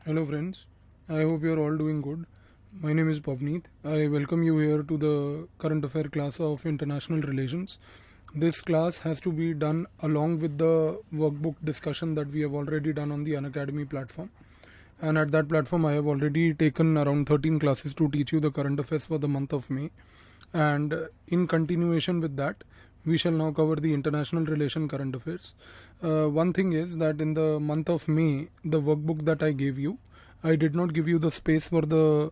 Hello friends, I hope you are all doing good. My name is Pavneet. I welcome you here to the current affair class of international relations. This class has to be done along with the workbook discussion that we have already done on the Unacademy platform. And at that platform, I have already taken around 13 classes to teach you the current affairs for the month of May. And in continuation with that, we shall now cover the international relation current affairs. One thing is that in the month of May, the workbook that I gave you, I did not give you the space for the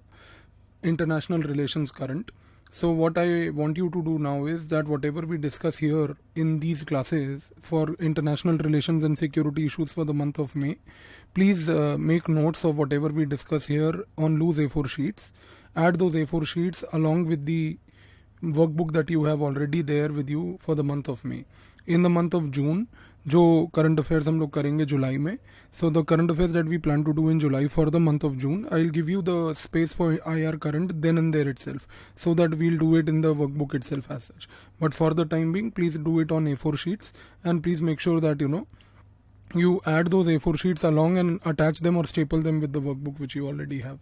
international relations current. So what I want you to do now is that whatever we discuss here in these classes for international relations and security issues for the month of May, please make notes of whatever we discuss here on loose A4 sheets. Add those A4 sheets along with the workbook that you have already there with you for the month of May. In the month of June, जो current affairs हम लोग करेंगे जुलाई में, so the current affairs that we plan to do in July for the month of June, I will give you the space for I R current then and there itself, so that we'll do it in the workbook itself as such. But for the time being, please do it on A4 sheets, and please make sure that you add those A4 sheets along and attach them or staple them with the workbook which you already have.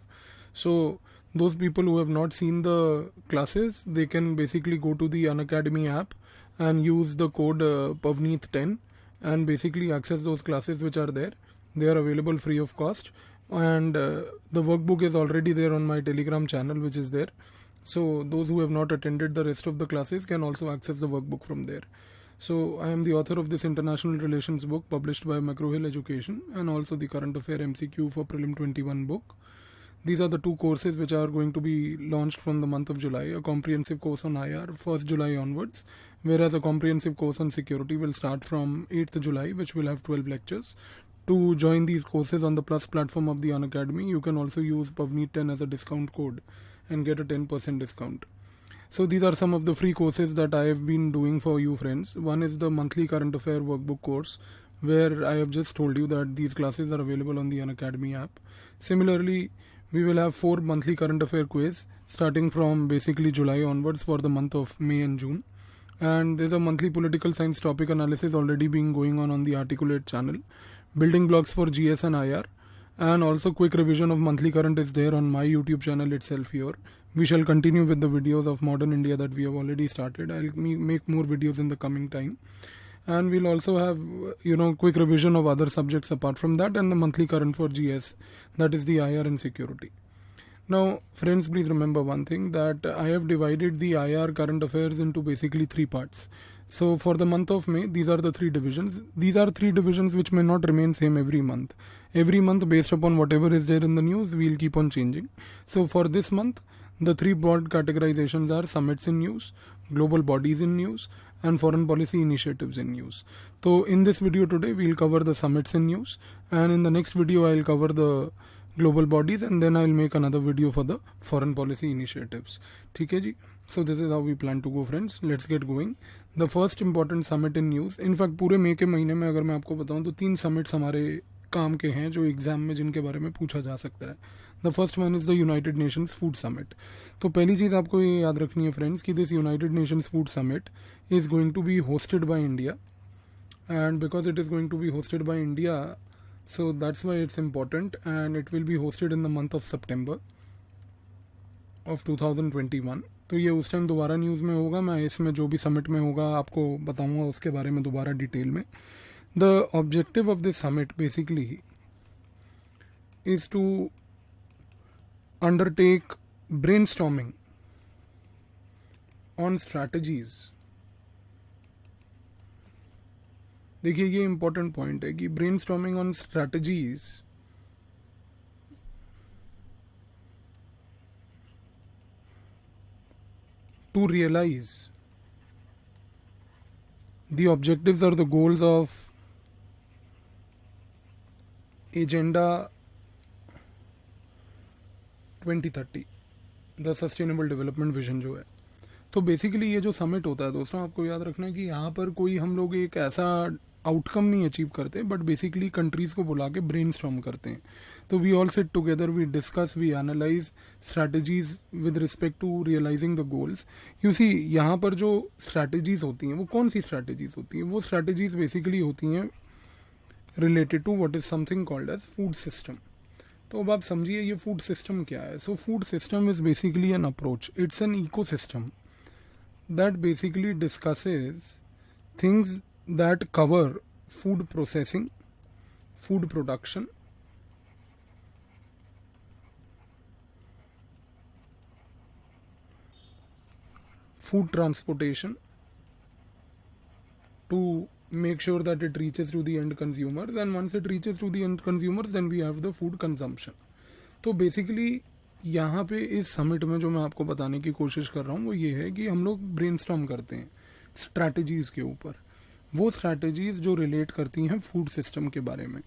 So those people who have not seen the classes, they can basically go to the Unacademy app and use the code Pavneet10 and basically access those classes which are there. They are available free of cost, and the workbook is already there on my Telegram channel which is there. So those who have not attended the rest of the classes can also access the workbook from there. So I am the author of this international relations book published by McGraw Hill Education, and also the current affair MCQ for Prelim 21 book. These are the two courses which are going to be launched from the month of July. A comprehensive course on IR 1st July onwards, whereas a comprehensive course on security will start from 8th July, which will have 12 lectures. To join these courses on the Plus platform of the Unacademy, you can also use Pavneet10 as a discount code and get a 10% discount. So these are some of the free courses that I have been doing for you friends. One is the monthly current affair workbook course, where I have just told you that these classes are available on the Unacademy app. Similarly, we will have 4 monthly current affair quiz starting from basically July onwards for the month of May and June. And there's a monthly political science topic analysis already being going on the Articulate channel. Building blocks for GS and IR. And also quick revision of monthly current is there on my YouTube channel itself here. We shall continue with the videos of modern India that we have already started. I'll make more videos in the coming time. And we'll also have quick revision of other subjects apart from that, and the monthly current for GS, that is the IR and security. Now friends, please remember one thing, that I have divided the IR current affairs into basically 3 parts. So for the month of May, these are the 3 divisions. These are 3 divisions which may not remain same every month. Every month, based upon whatever is there in the news, we'll keep on changing. So for this month, the 3 broad categorizations are summits in news, global bodies in news, and foreign policy initiatives in news. So in this video today, we'll cover the summits in news, and in the next video, I'll cover the global bodies, and then I'll make another video for the foreign policy initiatives. ठीक है जी? So this is how we plan to go friends. Let's get going. The first important summit in news. In fact पूरे मई के महीने में अगर मैं आपको बताऊं तो 3 summits हमारे काम के हैं जो एग्जाम में जिनके बारे में पूछा जा सकता है. The first one is the United Nations food summit. तो पहली चीज़ आपको ये याद रखनी है फ्रेंड्स कि this United Nations food summit is going to be hosted by India, and because it is going to be hosted by India, so that's why it's important, and it will be hosted in the month of September of 2021. तो ये उस time दोबारा news में होगा. मैं इसमें जो भी समिट में होगा आपको बताऊंगा उसके बारे में दोबारा डिटेल में. The objective of this summit basically is to undertake brainstorming on strategies. देखिए ये इंपॉर्टेंट पॉइंट है कि brainstorming on strategies to realize the objectives or the goals of Agenda 2030, the sustainable development vision जो है. तो basically ये जो summit होता है दोस्तों, आपको याद रखना है कि यहाँ पर कोई हम लोग एक ऐसा आउटकम नहीं अचीव करते, बट बेसिकली कंट्रीज़ को बुला के ब्रेनस्टॉर्म करते हैं. तो we all sit together, we discuss, we analyse strategies with respect to realising the goals. You see यहाँ पर जो स्ट्रैटेजीज होती हैं वो कौन सी स्ट्रैटेजीज होती हैं? वो स्ट्रैटेजीज बेसिकली होती हैं related to what is something called as food system. तो अब आप समझिए ये फूड सिस्टम क्या है. So food system is basically an approach, it's an ecosystem that basically discusses things that cover food processing, food production, food transportation, to make sure that it reaches to the end consumers, and once it reaches to the end consumers then we have the food consumption. तो basically यहाँ पे इस summit में जो मैं आपको बताने की कोशिश कर रहा हूँ वो ये है कि हम लोग ब्रेनस्टॉर्म करते हैं स्ट्रैटेजीज के ऊपर, वो स्ट्रैटेजीज जो रिलेट करती हैं फूड सिस्टम के बारे में.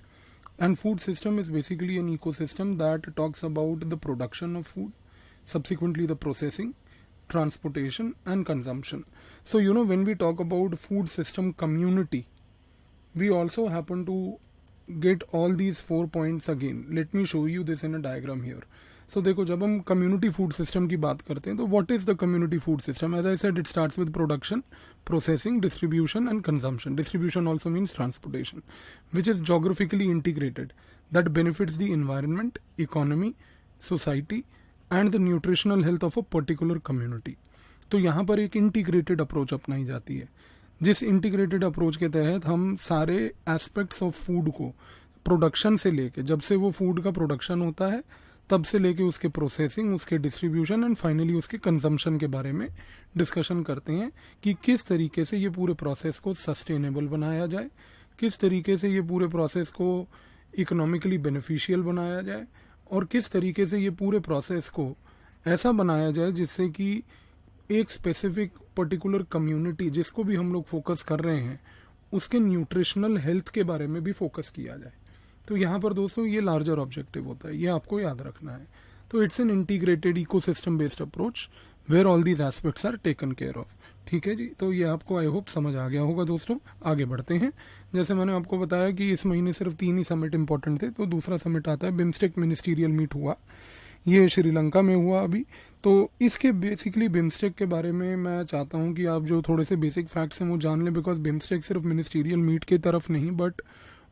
And food system is basically an ecosystem that talks about the production of food, subsequently the processing, transportation and consumption. So when we talk about food system community, we also happen to get all these 4 points again. Let me show you this in a diagram here. So देखो, जब हम community food system की बात करते हैं तो what is the community food system? As I said, it starts with production, processing, distribution and consumption. Distribution also means transportation, which is geographically integrated, that benefits the environment, economy, society and the nutritional health of a particular community. तो यहाँ पर एक integrated approach अपनाई जाती है, जिस integrated approach के तहत हम सारे एस्पेक्ट्स ऑफ फूड को प्रोडक्शन से लेके, जब से वो फूड का प्रोडक्शन होता है तब से लेके उसके प्रोसेसिंग, उसके डिस्ट्रीब्यूशन एंड फाइनली उसके कंजम्पशन के बारे में डिस्कशन करते हैं कि किस तरीके से ये पूरे प्रोसेस को सस्टेनेबल बनाया जाए, किस तरीके से ये पूरे प्रोसेस को इकोनॉमिकली बेनिफिशियल बनाया जाए और किस तरीके से ये पूरे प्रोसेस को ऐसा बनाया जाए जिससे कि एक स्पेसिफिक पर्टिकुलर कम्युनिटी जिसको भी हम लोग फोकस कर रहे हैं उसके न्यूट्रिशनल हेल्थ के बारे में भी फोकस किया जाए. तो यहाँ पर दोस्तों ये लार्जर ऑब्जेक्टिव होता है, ये आपको याद रखना है. तो it's an integrated ecosystem based approach where all these aspects are taken care of. ठीक है जी, तो ये आपको आई होप समझ आ गया होगा दोस्तों. आगे बढ़ते हैं. जैसे मैंने आपको बताया कि इस महीने सिर्फ 3 ही समिट इंपॉर्टेंट थे, तो दूसरा समिट आता है बिम्स्टेक मिनिस्टीरियल मीट हुआ, ये श्रीलंका में हुआ अभी. तो इसके बेसिकली बिम्स्टेक के बारे में मैं चाहता हूँ कि आप जो थोड़े से बेसिक फैक्ट्स हैं वो जान लें, बिकॉज बिम्स्टेक सिर्फ मिनिस्टीरियल मीट की तरफ नहीं बट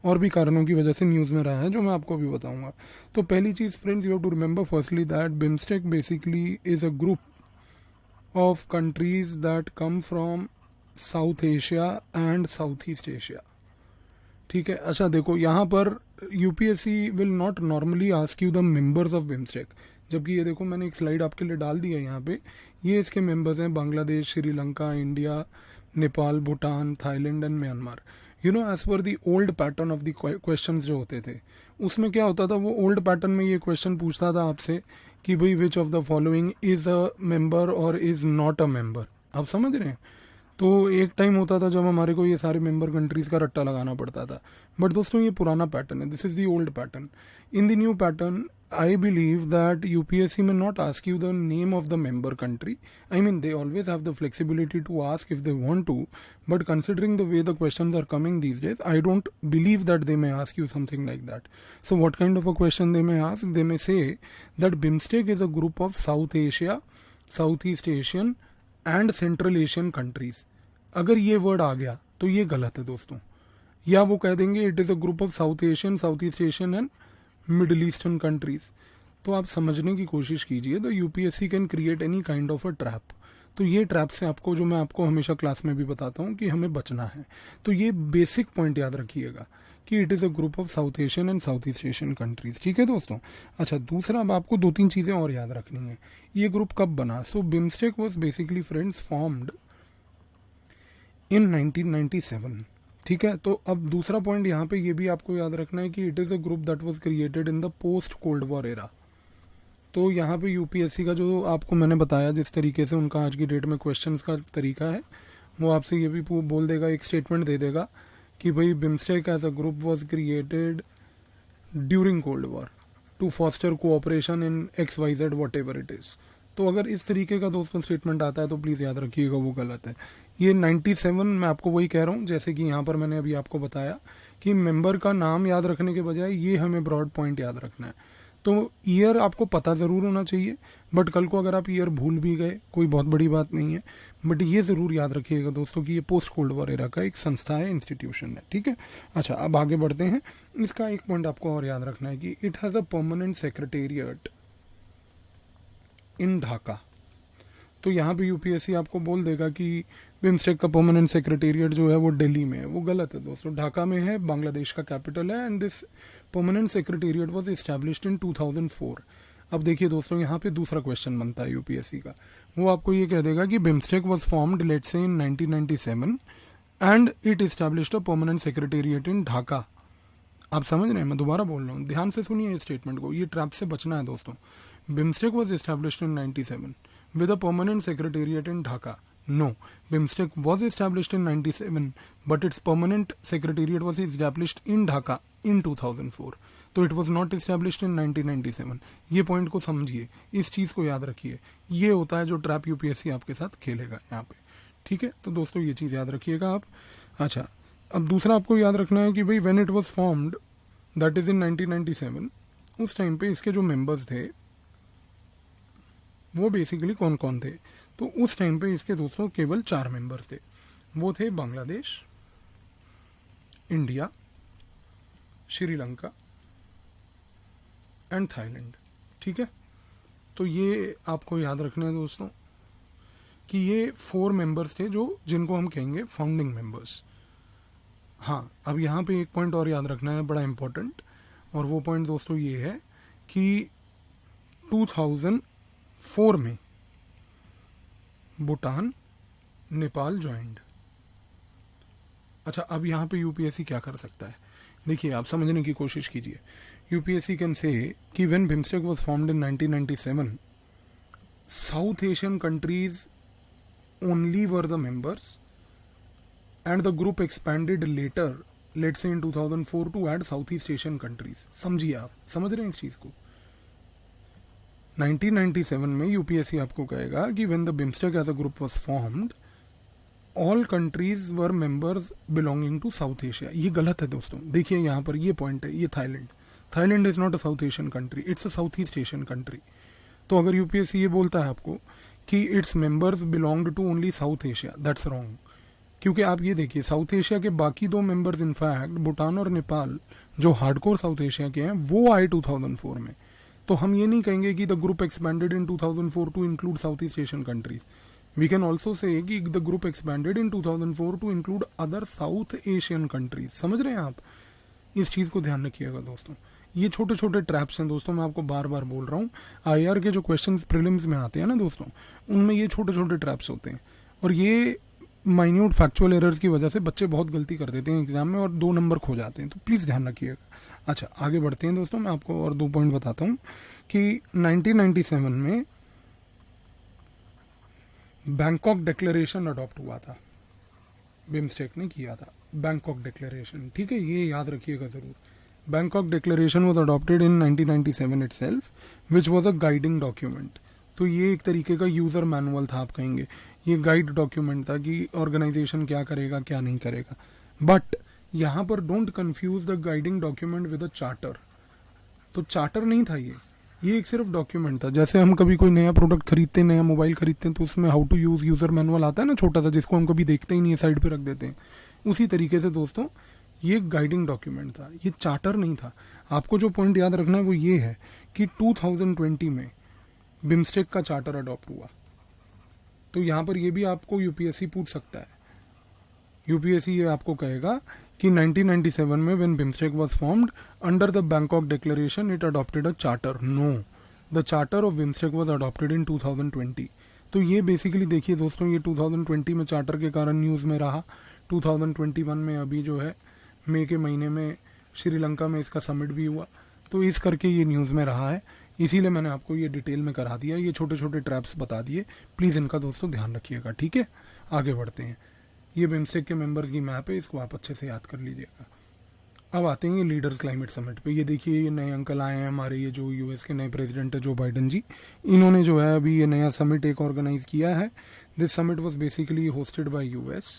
और भी कारणों की वजह से न्यूज़ में रहा है, जो मैं आपको अभी बताऊंगा. तो पहली चीज़ friends, you have to remember firstly that BIMSTEC basically is a group of countries that come from South Asia and Southeast Asia. ठीक है. अच्छा देखो, यहाँ पर UPSC will not normally ask you the members of BIMSTEC, जबकि ये देखो मैंने एक स्लाइड आपके लिए डाल दी है यहाँ पे. ये इसके मेंबर्स हैं Bangladesh, Sri Lanka, India, Nepal, Bhutan, Thailand and Myanmar. As per the old pattern of the questions जो होते थे उसमें क्या होता था, वो ओल्ड पैटर्न में ये क्वेश्चन पूछता था आपसे कि भाई which of the following is a member और इज नॉट अ मेंबर. आप समझ रहे हैं. तो एक टाइम होता था जब हमारे को ये सारे मेंबर कंट्रीज का रट्टा लगाना पड़ता था. बट दोस्तों ये पुराना पैटर्न है, this is the old pattern. In the new pattern I believe that UPSC may not ask you the name of the member country. I mean, they always have the flexibility to ask if they want to, but considering the way the questions are coming these days, I don't believe that they may ask you something like that. So what kind of a question they may ask? They may say that BIMSTEC is a group of South Asia, Southeast Asian and Central Asian countries. अगर ये word आ गया तो ये गलत है दोस्तों. या वो कह देंगे it is a group of south Asian, south East Asian and middle eastern countries. तो आप समझने की कोशिश कीजिए. तो UPSC can create any kind of a trap. तो ये ट्रैप से आपको, जो मैं आपको हमेशा क्लास में भी बताता हूँ कि हमें बचना है. तो ये बेसिक पॉइंट याद रखिएगा कि it is a group of south Asian and south East Asian countries. ठीक है दोस्तों. अच्छा, दूसरा अब आपको 2-3 चीज़ें और याद रखनी है. ये ग्रुप कब बना? So BIMSTEC was basically friends formed in 1997. ठीक है. तो अब दूसरा पॉइंट यहाँ पे ये भी आपको याद रखना है कि it is a group that was created in the post cold war era. तो यहाँ पे यूपीएससी का जो आपको मैंने बताया जिस तरीके से उनका आज की डेट में क्वेश्चंस का तरीका है, वो आपसे ये भी बोल देगा, एक स्टेटमेंट दे देगा कि भाई BIMSTEC as a group was created during cold war to foster cooperation in XYZ whatever it is. तो अगर इस तरीके का दोस्तों स्टेटमेंट आता है तो प्लीज़ याद रखिएगा वो गलत है. ये 97, मैं आपको वही कह रहा हूँ जैसे कि यहाँ पर मैंने अभी आपको बताया कि मेंबर का नाम याद रखने के बजाय ये हमें ब्रॉड पॉइंट याद रखना है. तो ईयर आपको पता ज़रूर होना चाहिए, बट कल को अगर आप ईयर भूल भी गए कोई बहुत बड़ी बात नहीं है, बट ये ज़रूर याद रखिएगा दोस्तों कि ये पोस्ट कोल्ड वॉर एरा का एक संस्था है, इंस्टीट्यूशन है, ठीक है। अच्छा, अब आगे बढ़ते हैं। इसका एक पॉइंट आपको और याद रखना है कि it has a permanent secretariat in Dhaka. तो यहाँ पे यूपीएससी आपको बोल देगा कि बिम्स्टेक का परमानेंट सेक्रेटेरिएट जो है वो दिल्ली में है, वो गलत है दोस्तों, ढाका में है, बांग्लादेश का कैपिटल है, and this permanent secretariat was established in 2004। अब देखिए दोस्तों, यहाँ पे दूसरा क्वेश्चन बनता है यूपीएससी का, वो आपको ये कह देगा कि BIMSTEC was formed let's say in 1997 and it established a permanent secretariat in Dhaka. आप समझ रहे हैं, मैं दोबारा बोल रहा हूँ, ध्यान से सुनिए इस स्टेटमेंट को, ये ट्रैप से बचना है दोस्तों। BIMSTEC was established in 97 with a permanent secretariat in Dhaka. No, BIMSTEC was established in 97, but its permanent secretariat was established in Dhaka in 2004. तो it was not established in 1997. ये point को समझिए, इस चीज़ को याद रखिए, ये होता है जो ट्रैप यूपीएससी आपके साथ खेलेगा यहाँ पे, ठीक है। तो दोस्तों ये चीज़ याद रखिएगा आप। अच्छा, अब दूसरा आपको याद रखना है कि भाई when it was formed that is in 1997, उस टाइम पे इसके जो मेंबर्स थे वो बेसिकली कौन कौन थे। तो उस टाइम पे इसके दोस्तों केवल 4 मेंबर्स थे, वो थे Bangladesh, India, Sri Lanka and Thailand, ठीक है। तो ये आपको याद रखना है दोस्तों कि ये 4 मेंबर्स थे जो जिनको हम कहेंगे फाउंडिंग मेंबर्स। हाँ, अब यहाँ पे एक पॉइंट और याद रखना है बड़ा इंपॉर्टेंट, और वो पॉइंट दोस्तों ये है कि 2004 में भूटान, नेपाल ज्वाइंड। अच्छा, अब यहाँ पे यूपीएससी क्या कर सकता है, देखिए आप समझने की कोशिश कीजिए। UPSC can say that when BIMSTEC was formed in 1997, South Asian countries only were the members and the group expanded later let's say in 2004 to add South East Asian countries. समझिए, आप समझ रहे हैं इस चीज को। 1997 में यूपीएससी आपको कहेगा कि when the BIMSTEC as a group was formed all countries were members belonging to South Asia. ये गलत है दोस्तों, देखिए यहाँ पर ये पॉइंट है, ये Thailand is not a South Asian country, it's a South East Asian country. तो अगर यूपीएससी ये बोलता है आपको कि its members belonged to only South Asia, that's wrong. क्योंकि आप ये देखिए, साउथ एशिया के बाकी 2 मेंबर्स इनफैक्ट भूटान और नेपाल जो हार्डकोर साउथ एशिया के हैं वो आए 2004 में। तो हम ये नहीं कहेंगे कि the group expanded in 2004 to include South East Asian countries. We can also say that the group expanded in 2004 to include other South Asian countries. समझ रहे हैं आप, इस चीज को ध्यान रखिएगा दोस्तों। ये छोटे छोटे ट्रैप्स हैं दोस्तों, मैं आपको बार बार बोल रहा हूँ। आईआर के जो क्वेश्चंस प्रीलिम्स में आते हैं ना दोस्तों, उनमें ये छोटे छोटे ट्रैप्स होते हैं, और ये माइन्यूट फैक्चुअल एरर्स की वजह से बच्चे बहुत गलती कर देते हैं एग्जाम में और 2 नंबर खो जाते हैं, तो प्लीज़ ध्यान रखिएगा। अच्छा, आगे बढ़ते हैं दोस्तों, मैं आपको और 2 पॉइंट बताता हूँ कि 1997 में बैंकॉक डिक्लेरेशन अडॉप्ट हुआ था, बिम्स्टेक ने किया था बैंकॉक डिक्लेरेशन, ठीक है, ये याद रखिएगा ज़रूर। Bangkok declaration was adopted in 1997 itself, which was a guiding document. तो ये एक तरीके का यूज़र मैनुअल था, आप कहेंगे ये गाइड डॉक्यूमेंट था कि ऑर्गेनाइजेशन क्या करेगा क्या नहीं करेगा। बट यहाँ पर don't confuse the guiding document with a charter. तो चार्टर नहीं था ये एक सिर्फ डॉक्यूमेंट था। जैसे हम कभी कोई नया प्रोडक्ट खरीदते हैं, नया मोबाइल खरीदते हैं, तो उसमें how to use user manual आता है ना छोटा सा, जिसको हम कभी देखते ही नहीं है, साइड पे रख देते हैं। उसी तरीके से दोस्तों ये गाइडिंग डॉक्यूमेंट था, ये चार्टर नहीं था। आपको जो पॉइंट याद रखना है वो ये है कि 2020 में बिम्स्टेक का चार्टर अडॉप्ट हुआ। तो यहाँ पर ये भी आपको यूपीएससी पूछ सकता है। यूपीएससी ये आपको कहेगा कि 1997 में when BIMSTEC was formed under the Bangkok declaration it adopted a charter. No, the charter of BIMSTEC was adopted in 2020। तो ये बेसिकली देखिए दोस्तों, ये 2020 में चार्टर के कारण न्यूज़ में रहा। 2021 में अभी जो है मई के महीने में श्रीलंका में इसका समिट भी हुआ, तो इस करके ये न्यूज़ में रहा है, इसीलिए मैंने आपको ये डिटेल में करा दिया, ये छोटे छोटे ट्रैप्स बता दिए। प्लीज़ इनका दोस्तों ध्यान रखिएगा, ठीक है। आगे बढ़ते हैं। ये बिम्स्टेक के मेंबर्स की मैप है, इसको आप अच्छे से याद कर लीजिएगा। अब आते हैं लीडर्स क्लाइमेट समिट पे। ये देखिए, ये नए अंकल आए हैं हमारे, ये जो यूएस के नए प्रेसिडेंट है जो बाइडन जी, इन्होंने जो है अभी ये नया समिट एक ऑर्गेनाइज किया है। This summit was basically hosted by US,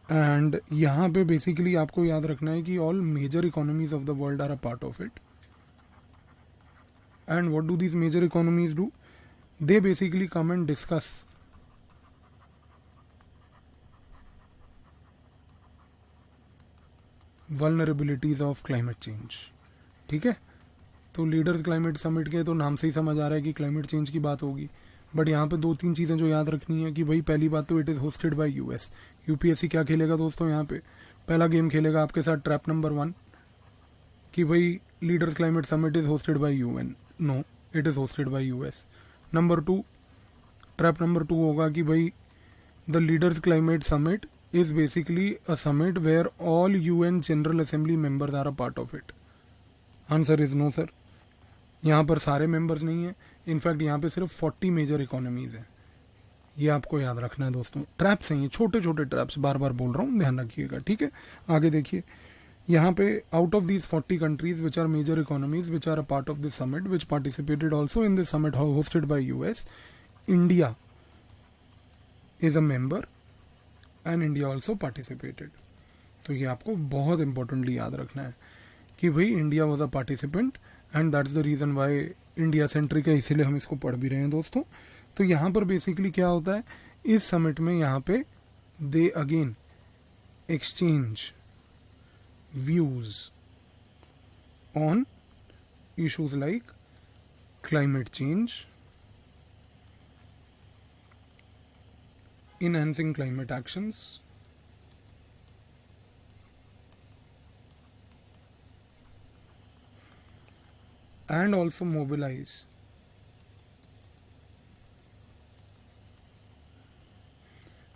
and यहाँ पे बेसिकली आपको याद रखना है कि all major economies of the world are a part of it. And what do these major economies do? They basically come and discuss vulnerabilities of climate change. ठीक है, तो लीडर्स क्लाइमेट समिट के तो नाम से ही समझ आ रहा है कि क्लाइमेट चेंज की बात होगी. बट यहाँ पे 2-3 चीज़ें जो याद रखनी है कि भाई पहली बात तो it is hosted by US. UPSC क्या खेलेगा दोस्तों, यहाँ पे पहला गेम खेलेगा आपके साथ ट्रैप नंबर 1 कि भाई leaders climate summit is hosted by UN. No, it is hosted by US. Number 2, trap number 2 होगा कि भाई the leaders climate summit is basically a summit where all UN General Assembly members are a part of it. Answer is no sir. यहाँ पर सारे members नहीं हैं. In fact यहाँ पे सिर्फ 40 मेजर इकोनॉमीज हैं. ये आपको याद रखना है दोस्तों. ट्रैप्स हैं ये, छोटे छोटे ट्रैप्स, बार बार बोल रहा हूँ, ध्यान रखिएगा. ठीक है, आगे देखिए. यहाँ पे out of these 40 countries which are major economies which are a part of this summit which participated also in this summit hosted by US, India is a member and India also participated. तो ये आपको बहुत importantly याद रखना है कि भाई India was a participant and that's the reason why India centric है, इसीलिए हम इसको पढ़ भी रहे हैं दोस्तों. तो यहाँ पर बेसिकली क्या होता है इस समिट में, यहाँ पे they again exchange views on issues like climate change, enhancing climate actions, and also mobilize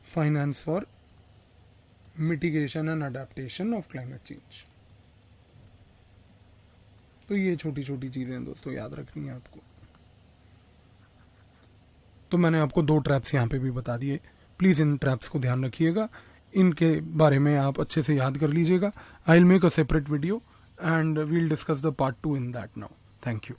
finance for mitigation and adaptation of climate change. तो ये छोटी छोटी चीज़ें दोस्तों याद रखनी है आपको. तो मैंने आपको 2 ट्रैप्स यहाँ पे भी बता दिए. प्लीज़ इन ट्रैप्स को ध्यान रखिएगा, इनके बारे में आप अच्छे से याद कर लीजिएगा. I will make a separate video and we'll discuss the part 2 in that now. Thank you.